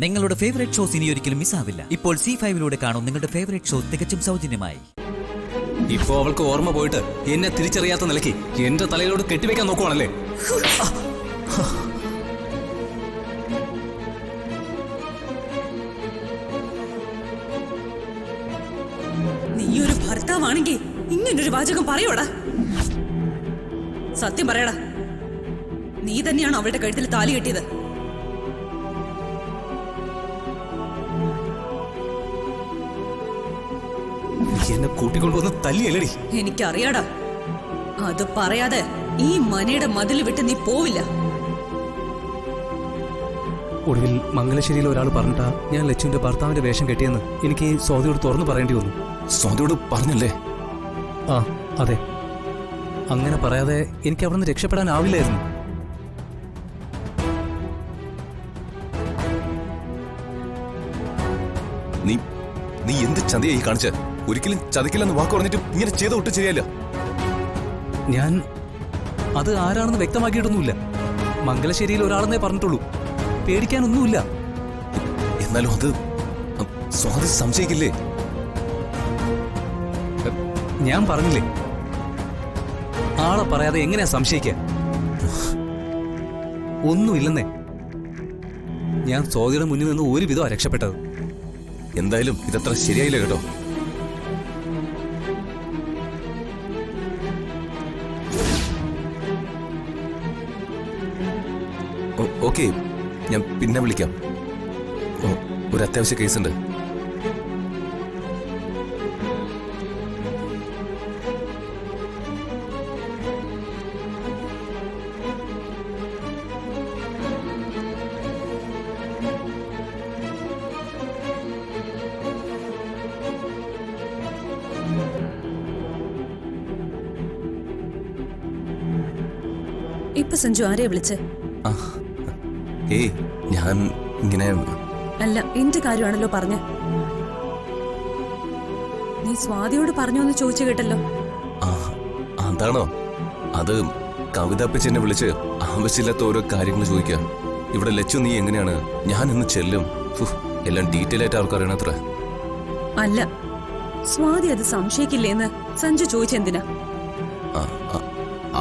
നിങ്ങളുടെ favourite shows ഇനി ഒരിക്കലും മിസ്സാവില്ല. ഇപ്പോൾ C5 കാണും നിങ്ങളുടെ ഫേവറേറ്റ് ഷോ തികച്ചും സൗജന്യമായി. ഇപ്പോ അവൾക്ക് ഓർമ്മ പോയിട്ട് എന്നെ തിരിച്ചറിയാത്ത നിലയ്ക്ക് എന്റെ തലയിലോട് കെട്ടിവെക്കാൻ നോക്കുവാണല്ലേ? നീ ഒരു ഭർത്താവാണെങ്കിൽ ഇങ്ങനൊരു വാചകം പറയോടാ? സത്യം പറയടാ, നീ തന്നെയാണ് അവളുടെ കഴുത്തിൽ താലി കെട്ടിയത്. എന്നെ കൂട്ടിക്കൊണ്ടുവന്ന് തല്ലിയല്ലടി. എനിക്കറിയാടാ, അത് പറയാതെ ഈ മനയുടെ മതിൽ വിട്ട് നീ പോവില്ല. ഒടുവിൽ മംഗലശ്ശേരിയിൽ ഒരാൾ പറഞ്ഞിട്ടാ ഞാൻ ലച്ചുവിന്റെ ഭർത്താവിന്റെ വേഷം കെട്ടിയെന്ന് എനിക്ക് സ്വാതിയോട് തുറന്നു പറയേണ്ടി വന്നു. സ്വാതിയോട് പറഞ്ഞല്ലേ? ആ അതെ, അങ്ങനെ പറയാതെ എനിക്ക് അവിടെ നിന്ന് രക്ഷപ്പെടാനാവില്ലായിരുന്നു. നീ എന്ത് ചതിയായി കാണിച്ച? ഒരിക്കലും ചതിക്കില്ലെന്ന് വാക്ക് പറഞ്ഞിട്ട് ഇങ്ങനെ ചെയ്ത ഒട്ടും ശരിയല്ല. ഞാൻ അത് ആരാണെന്ന് വ്യക്തമാക്കിയിട്ടൊന്നുമില്ല. മംഗലശ്ശേരിയിൽ ഒരാളെന്നേ പറഞ്ഞിട്ടുള്ളൂ. പേടിക്കാനൊന്നുമില്ല. എന്നാലും അത് സ്വാതി സംശയിക്കില്ലേ? ഞാൻ പറഞ്ഞില്ലേ, ആളെ പറയാതെ എങ്ങനെയാ സംശയിക്കാൻ? ഒന്നുമില്ലെന്നേ. ഞാൻ സ്വാതിയുടെ മുന്നിൽ നിന്ന് ഒരുവിധം രക്ഷപ്പെട്ടത്. എന്തായാലും ഇതത്ര ശരിയായില്ല കേട്ടോ. ഓക്കെ, ഞാൻ പിന്നെ വിളിക്കാം. ഒരു അത്യാവശ്യ കേസുണ്ട്. ഇപ്പൊ സഞ്ജു ആരെയാ വിളിച്ചേ? ഏയ്, ഞാൻ ഇങ്ങനെ അല്ല, എന്റെ കാര്യമാണല്ലോ പറഞ്ഞ. നീ സ്വാതിയോട് പറഞ്ഞോന്ന് ചോദിച്ചു കേട്ടല്ലോ. അതാണോ? അത് കവിതപ്പച്ചി എന്നെ വിളിച്ച് ആവശ്യമില്ലാത്ത ഓരോ കാര്യങ്ങൾ ചോദിക്കുക. ഇവിടെ ലച്ചു നീ എങ്ങനെയാണ്, ഞാൻ ഇന്ന് ചെല്ലും, എല്ലാം ഡീറ്റെയിൽ ആയിട്ട് അവർക്ക് അറിയണത്ര. അല്ല, സ്വാതി അത് സംശയിക്കില്ലേന്ന് സഞ്ജു ചോദിച്ചെന്തിനാ?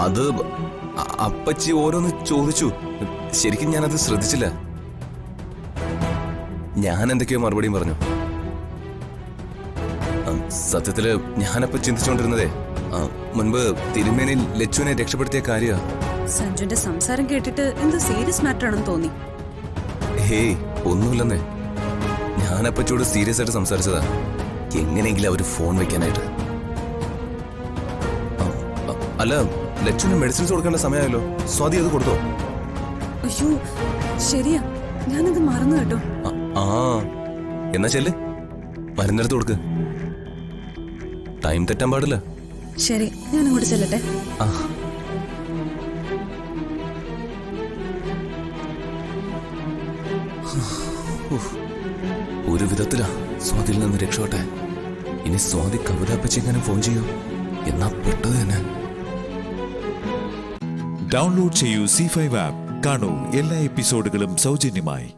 അത് അപ്പച്ചി ഓരോന്ന് ചോദിച്ചു. ശരിക്കും ഞാനത് ശ്രദ്ധിച്ചില്ല. ഞാൻ എന്തൊക്കെയോ മറുപടിയും പറഞ്ഞു. സത്യത്തില് ഞാനപ്പോ ചിന്തിച്ചുകൊണ്ടിരുന്നതേ മുൻപ് തിരുമേനിൽ ലച്ചുവിനെ രക്ഷപ്പെടുത്തിയ കാര്യ. സഞ്ജുന്റെ സംസാരം കേട്ടിട്ട് എന്തോ സീരിയസ് മാറ്റർ ആണെന്ന് തോന്നി. ഹേയ്, ഒന്നുമില്ലെന്നേ. ഞാനപ്പച്ചോട് സീരിയസ് ആയിട്ട് സംസാരിച്ചതാ, എങ്ങനെയെങ്കിലും അവര് ഫോൺ വെക്കാനായിട്ട്. അല്ല, ലച്ചുവിന് മെഡിസിൻസ് കൊടുക്കേണ്ട സമയമായല്ലോ. സ്വാതി അത് കൊടുത്തോ? അയ്യോ ശരിയാ, ഞാനത് മറന്നു കേട്ടോ. എന്നാ ചെല്ല്, മരുന്നെടുത്ത് കൊടുക്ക്. ടൈം തെറ്റാൻ പാടില്ല. ശരി, ഞാൻ അങ്ങോട്ട് ചെല്ലട്ടെ. ഒരു വിധത്തിലാ സ്വാതിയിൽ നിന്ന് രക്ഷോട്ടെ. ഇനി സ്വാതി കവിതപ്പച്ചി എങ്ങനെ ഫോൺ ചെയ്യൂ? എന്നാ പെട്ടത് തന്നെ. ഡൗൺലോഡ് ചെയ്യൂ C5 ആപ്പ്. കാണൂ എല്ലാ എപ്പിസോഡുകളും സൗജന്യമായി.